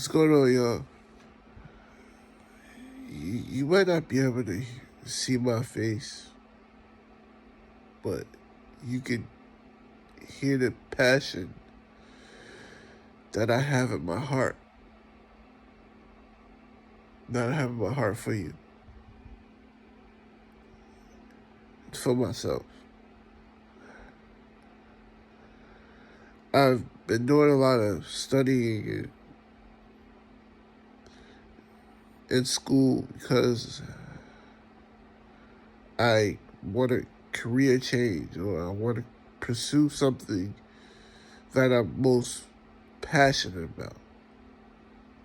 What's going on, y'all? You might not be able to see my face, but you can hear the passion that I have in my heart. That I have in my heart for you. It's for myself. I've been doing a lot of studying in school because I want a career change, or I want to pursue something that I'm most passionate about.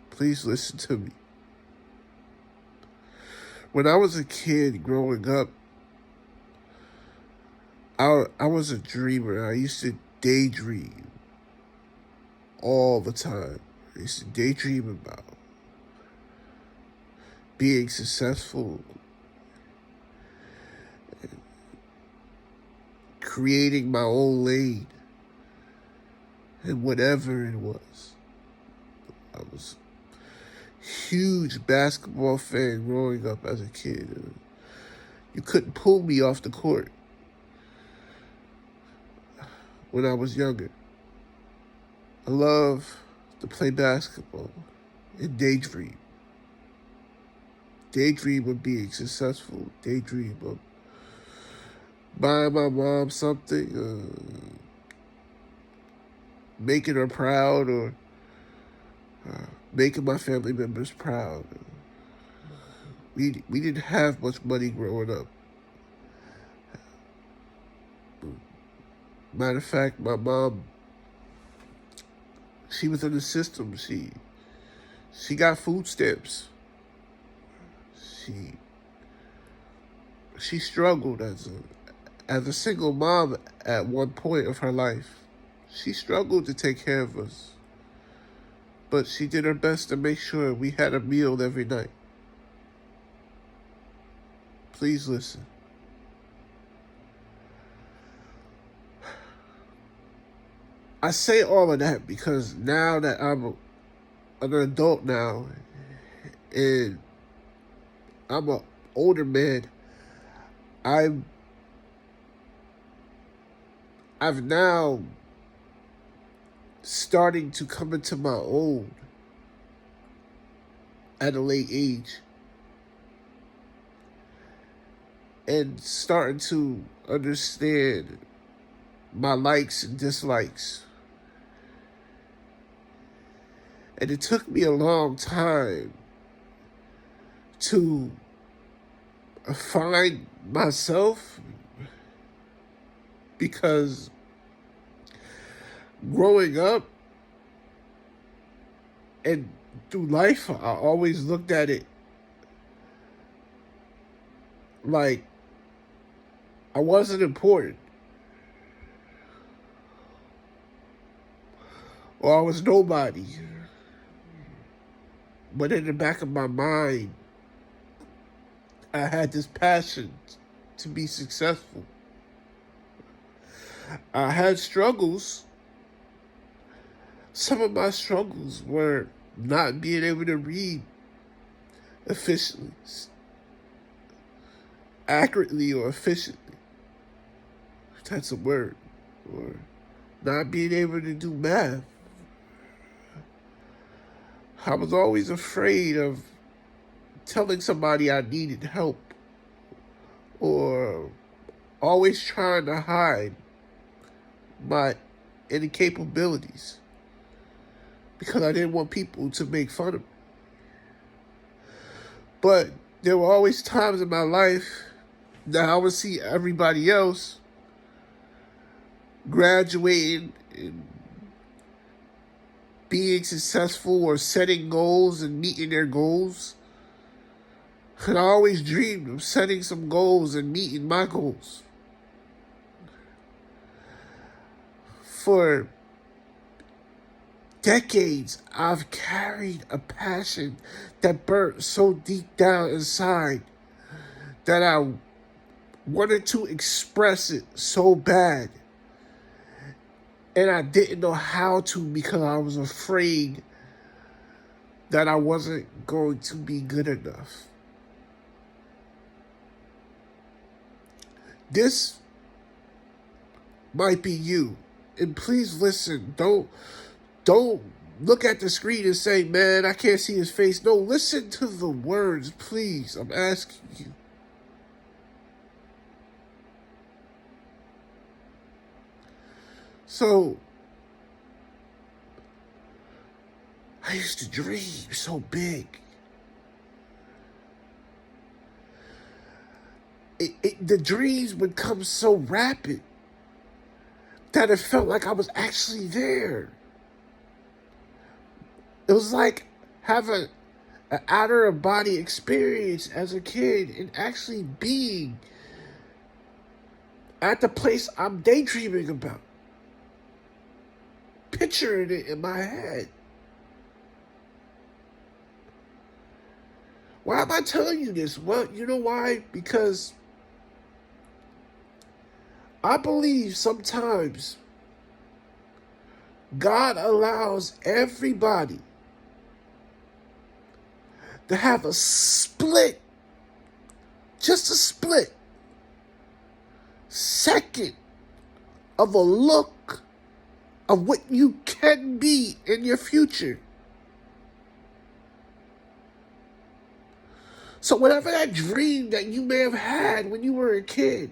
Please listen to me. When I was a kid growing up, I was a dreamer. I used to daydream all the time. I used to daydream about being successful, creating my own lane, and whatever it was. I was a huge basketball fan growing up as a kid. You couldn't pull me off the court when I was younger. I love to play basketball and daydream. Daydream of being successful. Daydream of buying my mom something, making her proud, or making my family members proud. We didn't have much money growing up. Matter of fact, my mom, she was in the system. She got food stamps. She struggled as a single mom at one point of her life. She struggled to take care of us, but she did her best to make sure we had a meal every night. Please listen. I say all of that because now that I'm an adult now, and I'm an older man, I've now starting to come into my own at a late age, and starting to understand my likes and dislikes. And it took me a long time to find myself, because growing up and through life, I always looked at it like I wasn't important, or I was nobody. But in the back of my mind, I had this passion to be successful. I had struggles. Some of my struggles were not being able to read efficiently, accurately or efficiently. That's a word. Or not being able to do math. I was always afraid of telling somebody I needed help, or always trying to hide my incapabilities because I didn't want people to make fun of me. But there were always times in my life that I would see everybody else graduating and being successful, or setting goals and meeting their goals. And I always dreamed of setting some goals and meeting my goals. For decades, I've carried a passion that burnt so deep down inside that I wanted to express it so bad. And I didn't know how to, because I was afraid that I wasn't going to be good enough. This might be you. And please listen. Don't look at the screen and say, man, I can't see his face. No, listen to the words, please. I'm asking you. So, I used to dream so big. The dreams would come so rapid that it felt like I was actually there. It was like having an outer body experience as a kid and actually being at the place I'm daydreaming about. Picturing it in my head. Why am I telling you this? Well, you know why? Because I believe sometimes God allows everybody to have a split, just a split second of a look of what you can be in your future. So whatever that dream that you may have had when you were a kid,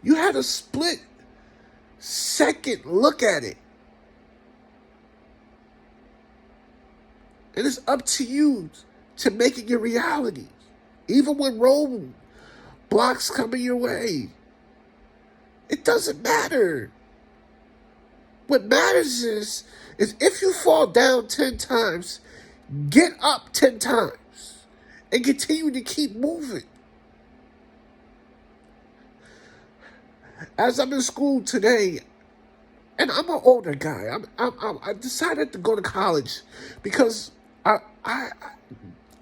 you had a split second look at it. And it's up to you to make it your reality. Even when roadblocks coming your way, it doesn't matter. What matters is if you fall down 10 times, get up 10 times and continue to keep moving. As I'm in school today, and I'm an older guy, I decided to go to college because I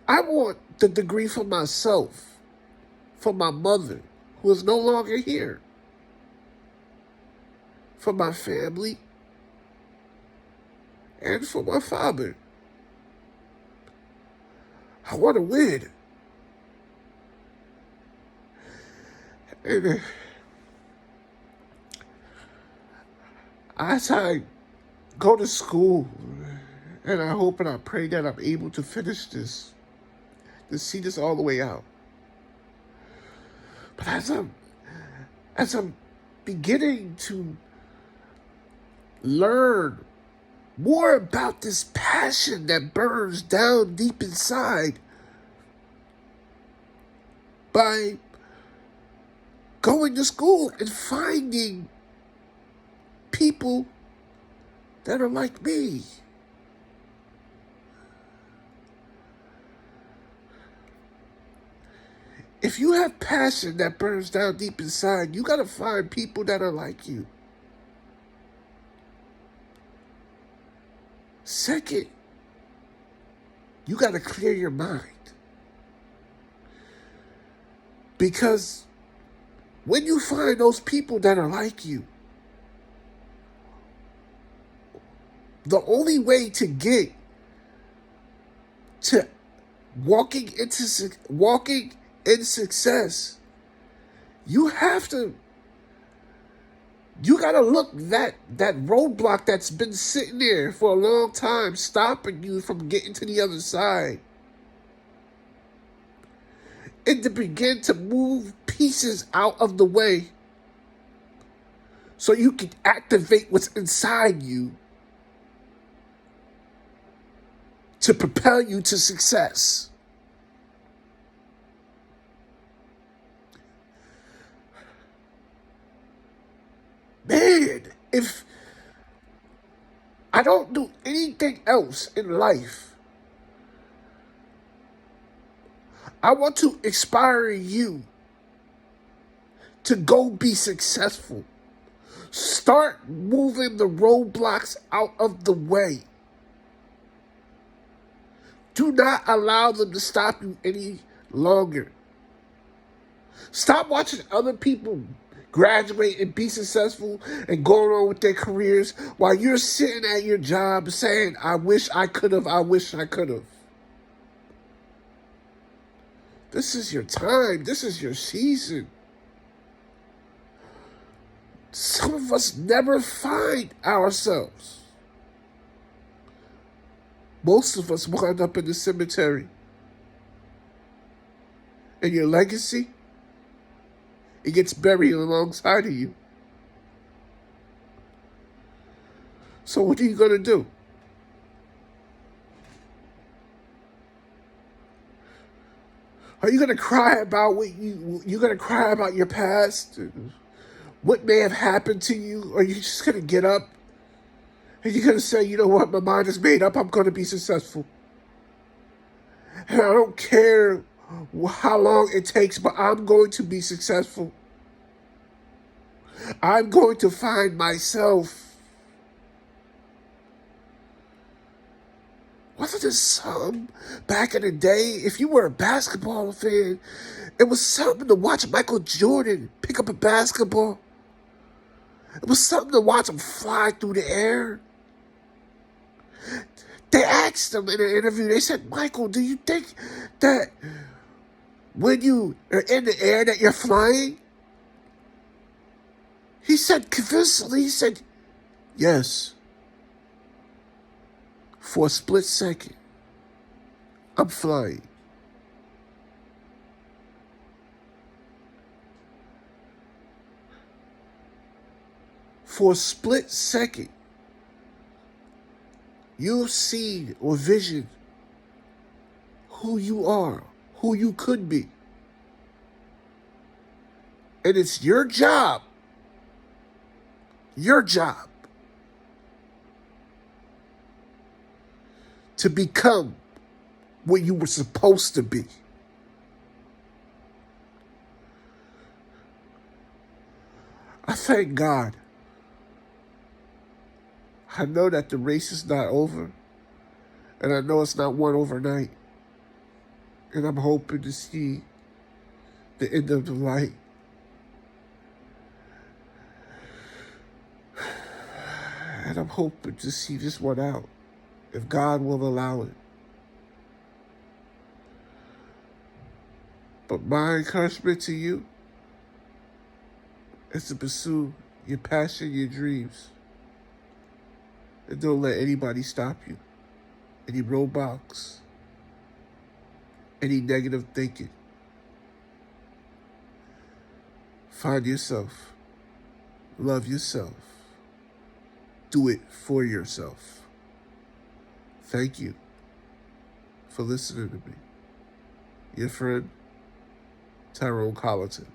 want the degree for myself, for my mother, who is no longer here, for my family, and for my father. I want to win. And as I go to school, and I hope and I pray that I'm able to finish this, to see this all the way out. But as I'm beginning to learn more about this passion that burns down deep inside by going to school and finding people that are like me. If you have passion that burns down deep inside, you gotta find people that are like you. Second, you gotta clear your mind. Because when you find those people that are like you, the only way to get to walking in success, you gotta look that roadblock that's been sitting there for a long time, stopping you from getting to the other side. And to begin to move pieces out of the way so you can activate what's inside you to propel you to success. Man, if I don't do anything else in life, I want to inspire you to go be successful. Start moving the roadblocks out of the way. Do not allow them to stop you any longer. Stop watching other people graduate and be successful and going on with their careers while you're sitting at your job saying, I wish I could have, I wish I could have. This is your time. This is your season. Some of us never find ourselves. Most of us wind up in the cemetery. And your legacy, it gets buried alongside of you. So what are you going to do? Are you going to cry about you're going to cry about your past? What may have happened to you? Or are you just going to get up and you're going to say, you know what, my mind is made up, I'm going to be successful. And I don't care how long it takes, but I'm going to be successful. I'm going to find myself. Wasn't there some back in the day, if you were a basketball fan, it was something to watch Michael Jordan pick up a basketball. It was something to watch him fly through the air. They asked him in an interview, they said, Michael, do you think that when you are in the air that you're flying? He said convincingly, he said, yes. For a split second, I'm flying. For a split second, you've seen or visioned who you are, who you could be. And it's your job to become what you were supposed to be. I thank God. I know that the race is not over, and I know it's not won overnight. And I'm hoping to see the end of the light. And I'm hoping to see this one out, if God will allow it. But my encouragement to you is to pursue your passion, your dreams. And don't let anybody stop you. Any roadblocks, any negative thinking. Find yourself. Love yourself. Do it for yourself. Thank you for listening to me. Your friend, Tyrone Colleton.